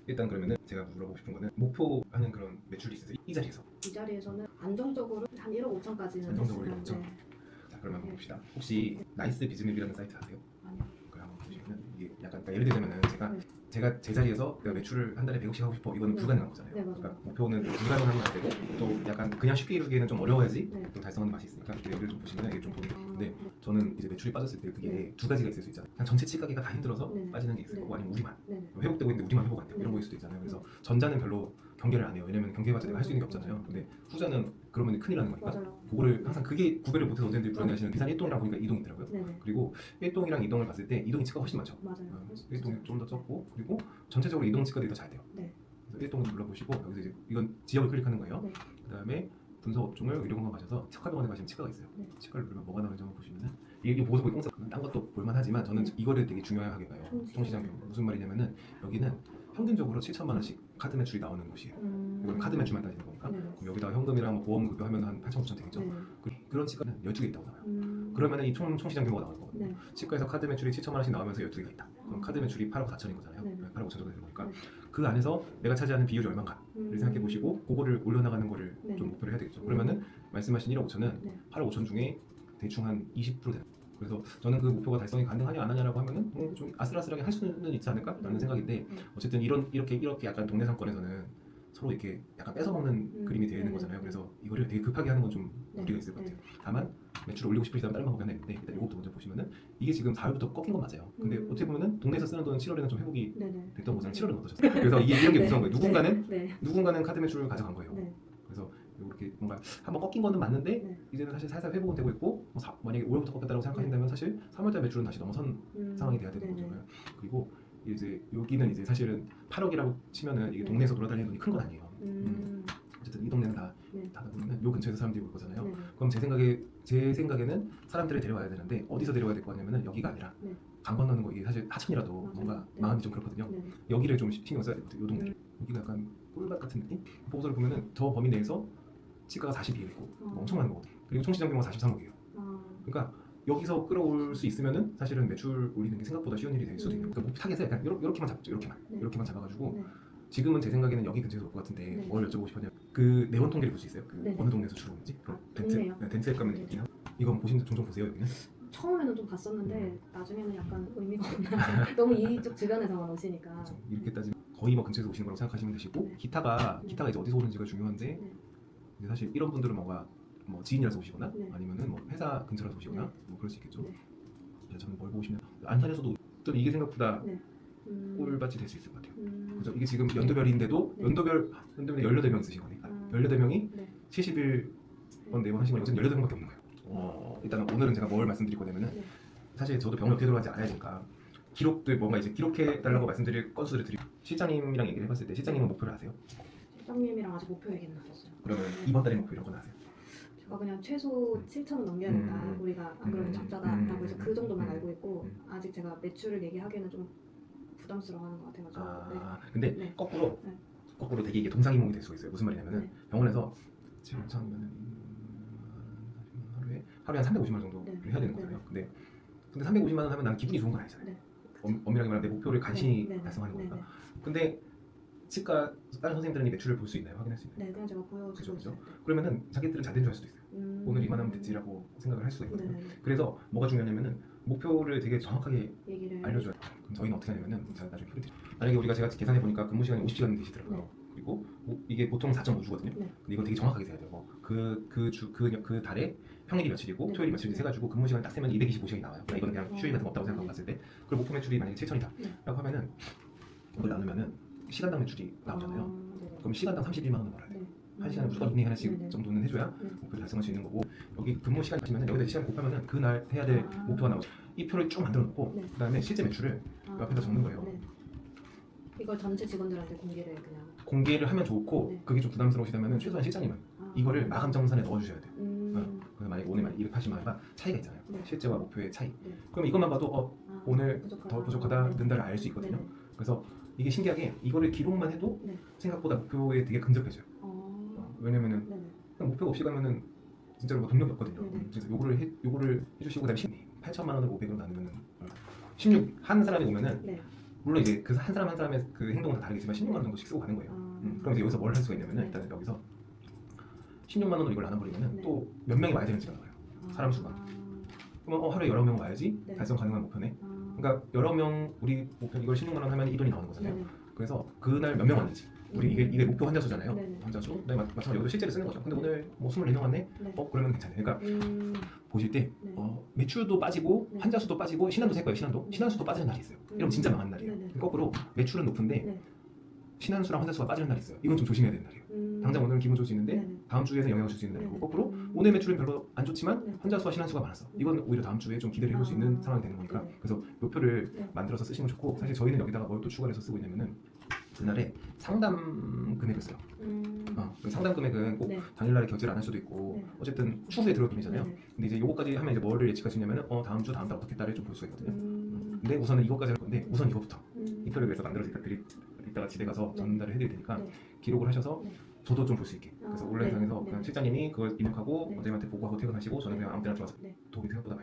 일단 그러면은 제가 물어보고 싶은 거는 목표하는 그런 매출이 있으세요? 이 자리에서 이 자리에서는 안정적으로 한 1억 5천까지는 안정적으로 했으면 1억 5천? 네. 자 그러면 한번 봅시다. 혹시 나이스 비즈맵이라는 사이트 아세요? 아니요. 그걸 한번 보시면은 이게 약간 그러니까 예를 들자면은 네. 제가 제 자리에서 내가 매출을 한 달에 100억씩 하고 싶어 이거는 네. 불가능한 거잖아요. 네, 맞아요. 그러니까 목표는 불가능하면 안 되고 또 약간 그냥 쉽게 이루기에는 좀 어려워야지 네. 좀 달성하는 맛이 있으니까 이렇게 여기를 좀 보시면 이게 좀 보기. 근데 네. 저는 이제 매출이 빠졌을 때 그게 네. 두 가지가 있을 수 있잖아요. 그냥 전체 치가게가 다 힘들어서 네. 빠지는 게 있을 네. 거고 아니면 우리만 네. 회복되고 있는데 우리만 회복 안 되고 이런 네. 거일 수도 있잖아요. 그래서 전자는 별로 경계를 안 해요. 왜냐면 경계해봤자 내가 할 수 있는 게 맞아요. 없잖아요. 근데 후자는 그러면 큰일 나는 거니까 맞아요. 그거를 항상 그게 구별을 못해서 선생님들이 불안해하시는 비산 1동이랑 보니까 2동이 있더라고요. 네네. 그리고 1동이랑 2동을 봤을 때 2동이 치가가 훨씬 많죠. 맞아요. 1동이 좀 더 적고 그리고 전체적으로 2동 치가들이 더 잘 돼요. 네. 그래서 1동을 눌러보시고 여기서 이제 이건 지역을 클릭하는 거예요. 네. 그 다음에 분석 업종을 의료공간 가셔서 치과병원에 가시면 치과가 있어요. 네. 치과를 누르면 뭐가 나오는지 한번 보시면은 이게 보고서 보기 꽁짜 딴 것도 볼만하지만 저는 네. 이거를 되게 중요하게 봐요. 총시장. 총시장 경우 무슨 말이냐면은 여기는 평균적으로 7천만 원씩 카드 매출이 나오는 곳이에요. 이건 카드 매출만 따지는 거니까. 네. 그럼 여기다가 현금이랑 뭐 보험 급여 하면 한 8천 9천 되겠죠. 네. 그런 치과는 12개 있다고 나와요. 그러면은 이 총시장 규모가 나올 거거든요. 네. 치과에서 카드 매출이 7천만 원씩 나오면서 12개가 있다. 그럼 카드 매출이 8억 4천인 거잖아요. 네. 8억 5천 정도 되는 거니까 네. 그 안에서 내가 차지하는 비율이 얼마인가를 생각해 보시고 그거를 올려나가는 거를 네. 좀 목표를 해야 되겠죠. 그러면은 말씀하신 1억 5천은 네. 8억 8억 5천 중에 대충 한 20% 되는. 그래서 저는 그 목표가 달성이 가능하냐 안 하냐라고 하면은 좀 아슬아슬하게 할 수는 있지 않을까라는 네. 생각인데 네. 어쨌든 이렇게 약간 동네 상권에서는 서로 이렇게 약간 뺏어먹는 그림이 되는 네. 거잖아요. 그래서 이거를 되게 급하게 하는 건 좀 네. 무리가 있을 것 같아요. 네. 다만 매출을 올리고 싶으시다면 다른 방법이 하나 있는데 일단 이것부터 먼저 보시면은 이게 지금 4월부터 꺾인 건 맞아요. 근데 어떻게 보면은 동네에서 쓰는 돈은 7월에는 좀 회복이 네네. 됐던 거잖아요. 7월은 어떠셨어요? 그래서 이게 이런 게 무서운 거예요. 네. 누군가는 카드 매출을 가져간 거예요. 네. 그래서 이렇게 뭔가 한번 꺾인 거는 맞는데 네. 이제는 사실 살살 회복은 되고 있고 만약에 5월부터 꺾였다고 생각하신다면 사실 3월달 매출은 다시 넘어선 상황이 돼야 되는 거잖아요. 그리고 이제 여기는 이제 사실은 8억이라고 치면은 이게 네. 동네에서 돌아다니는 돈이 큰 건 아니에요. 음. 어쨌든 이 동네는 다 네. 보면은 요 근처에서 사람들이 올 거잖아요. 네. 그럼 제 생각에는 사람들을 데려와야 되는데 어디서 데려와야 될 거냐면은 여기가 아니라 네. 강 건너는 거 이게 사실 하천이라도 맞아요. 뭔가 네. 마음이 좀 그렇거든요. 네. 여기를 좀 신경 써야 돼요. 요 동네. 여기가 약간 꿀밭 같은 느낌? 보고서를 보면은 저 범위 내에서 치가가 42개 있고 엄청 많은 거거든요. 그리고 총시장 규모가 43억이에요. 그러니까 여기서 끌어올 수 있으면은 사실은 매출 올리는 게 생각보다 쉬운 일이 될 수도 있는. 그러니까 타겟을 약간 이렇게만 잡죠. 네. 이렇게만 잡아가지고 네. 지금은 제 생각에는 여기 근처에서 올 것 같은데 네. 뭘 여쭤보고 싶었냐면 그 내원 통계를 볼 수 있어요. 그 네. 어느 동네에서 주로 오는지. 동네요? 덴트에 가면 네. 있긴 하고 이건 보시면 종종 보세요 여기는. 처음에는 좀 봤었는데 나중에는 약간 의미가 없나. 너무 이쪽 주변에서만 오시니까. 그렇죠. 이렇게 따지면 거의 뭐 근처에서 오시는 거라고 생각하시면 되시고 네. 기타가 이제 어디서 오는지가 중요한데 네. 이제 사실 이런 분들은 뭔가 뭐 지인이라서 오시거나 네. 아니면은 뭐 회사 근처라서 오시거나 네. 뭐 그럴 수 있겠죠. 네. 저는 뭘 보고 싶냐 안산에서도 좀 이게 생각보다 네. 꿀밭이 될 수 있을 것 같아요. 그죠? 이게 네. 지금 연도별인데도 네. 연도별에 18명 쓰신 거네. 18명이 네. 71번 내원 하신 거니까 18명밖에 없는 거예요. 일단은 오늘은 제가 뭘 말씀드릴 거냐면은 네. 사실 저도 병원에 어떻게 들어가는지 알아야 되니까 기록들 뭔가 이제 기록해 달라고 말씀드릴 건수를 드리고 실장님이랑 얘기를 해봤을 때 실장님은 목표를 아세요? 실장님이랑 아직 목표 얘기는 안 했어요. 그러면 이번 달의 목표 이런 건 아세요? 제가 그냥 최소 7천은 넘겨야 된다. 우리가 안 그러면 적자다라고 해서 그 정도만 알고 있고 아직 제가 매출을 얘기하기에는 좀 부담스러워하는 것 같아가지고. 네. 근데 네. 거꾸로 되게 이게 동상이몽이 될 수가 있어요. 무슨 말이냐면은 네. 병원에서 지금 5천이면은 하루에 한 350만 원 정도를 네. 해야 되는 거잖아요. 근데 350만 원 하면 나는 기분이 좋은 건 아니잖아요. 네. 엄밀하게 말하면 내 목표를 간신히 네. 달성하는 네. 거니까. 근데 치과 다른 선생님들은 이 매출을 볼 수 있나요? 확인할 수 있나요? 네, 그냥 제가 보여주고 그죠, 그죠. 있어요. 그러면은 자기들은 잘 된 줄 알 수도 있어요. 오늘 이만하면 됐지라고 생각을 할 수가 있거든요. 네. 그래서 뭐가 중요하냐면은 목표를 되게 정확하게 얘기를 알려줘야 돼요. 그럼 저희는 어떻게 하냐면은 제가 나중에 표를 드릴게요. 만약에 제가 계산해 보니까 근무 시간이 50시간 되시더라고요. 네. 그리고 이게 보통 4.5주거든요. 네. 근데 이거 되게 정확하게 세야 돼요. 그 달에 평일이 며칠이고 네. 토요일이 며칠인지 세가지고 근무 시간 딱 세면 225시간이 나와요. 이거는 그냥 휴일 같은 거 없다고 생각하고 네. 봤을 때 그리고 목표 매출이 만약에 7천이다 네. 라고 하면은 그걸 나누면은 시간당 매출이 나오잖아요. 네. 그럼 시간당 31만 원을 벌어야 돼요. 네. 한 시간에 무조건 이내 하나씩 네네. 정도는 해줘야 네. 목표를 달성할 수 있는 거고 여기 근무 시간 하시면 여기다 시간 곱하면은 그날 해야 될 목표가 나오죠. 이 표를 쭉 만들어 놓고 네. 그다음에 실제 매출을 옆에다 적는 거예요. 네. 이걸 전체 직원들한테 공개를 그냥. 공개를 하면 좋고 네. 그게 좀 부담스러우시다면 최소한 실장님은 이거를 마감 정산에 넣어주셔야 돼요. 그래서 만약에 오늘 280만 원가 차이가 있잖아요. 네. 실제와 목표의 차이. 네. 그럼 이것만 봐도 오늘 더 부족하다, 네. 는다를 알 수 있거든요. 네. 그래서 이게 신기하게 이거를 기록만 해도 네. 생각보다 목표에 되게 근접해져요. 왜냐면은 네네. 그냥 목표가 없이 가면은 진짜로 뭐 동력이 없거든요. 네네. 그래서 요거를 해주시고 그다음에 8천만 원을 500으로 나누면은 16 한 사람이 오면은 네. 물론 이제 그 한 사람 한 사람의 그 행동은 다 다르겠지만 16만 원 정도씩 쓰고 가는 거예요. 그럼 이제 여기서 뭘 할 수가 있냐면은 네. 일단 여기서 16만 원으로 이걸 나눠버리면은 네. 또 몇 명이 와야 되는지가 나와요. 사람 수가. 그러면 하루에 여러 명 와야지 네. 달성 가능한 목표네. 그러니까 여러 명 우리 목표 이걸 16만 원 하면 이 돈이 나오는 거잖아요. 네네. 그래서 그날 몇 명 왔는지 우리 이게 목표 환자 수잖아요. 네네. 환자 수. 네, 마찬가지로 여기도 실제로 쓰는 거죠. 근데 오늘 뭐 24명 왔네. 네. 그러면 괜찮아요. 그러니까 보실 때 네. 매출도 빠지고 네. 환자 수도 빠지고 신한도 셀 거예요. 신한도. 신한수도 빠지는 날이 있어요. 이러면 진짜 망한 날이에요. 네네. 거꾸로 매출은 높은데 네. 신한수랑 환자 수가 빠지는 날이 있어요. 이건 좀 조심해야 되는 날이에요. 당장 오늘은 기분 좋을 수 있는데 네네. 다음 주에는 영향을 줄 수 있는 날이고 네네. 거꾸로 오늘 매출은 별로 안 좋지만 네. 환자 수와 신한 수가 많았어. 이건 오히려 다음 주에 좀 기대를 해볼 수 있는 상황이 되는 거니까 네네. 그래서 목표를 네. 만들어서 쓰시면 좋고 사실 저희는 여기다가 뭘 또 추가해서 쓰고 있냐면은 그날에 상담 금액을 써요. 그 상담 금액은 꼭 네. 당일날에 결제를 안 할 수도 있고 네. 어쨌든 추후에 들어올 돈이잖아요. 네네. 근데 이제 요거까지 하면 이제 뭐를 예측할 수 있냐면은 다음 주 다음 달 어떻게 달을 좀 볼 수가 있거든요. 근데 우선은 이것까지 할 건데 우선 이거부터 이 표를 위해서 만들어서 이따가 집에 가서 네. 전달을 해드릴 테니까 네. 기록을 하셔서 네. 저도 좀 볼 수 있게. 그래서 아, 온라인상에서 네. 그냥 네. 실장님이 그걸 입력하고 네. 원장님한테 보고하고 퇴근하시고 저는 그냥 아무 때나 들어와서 네. 도움이 생각보다 많이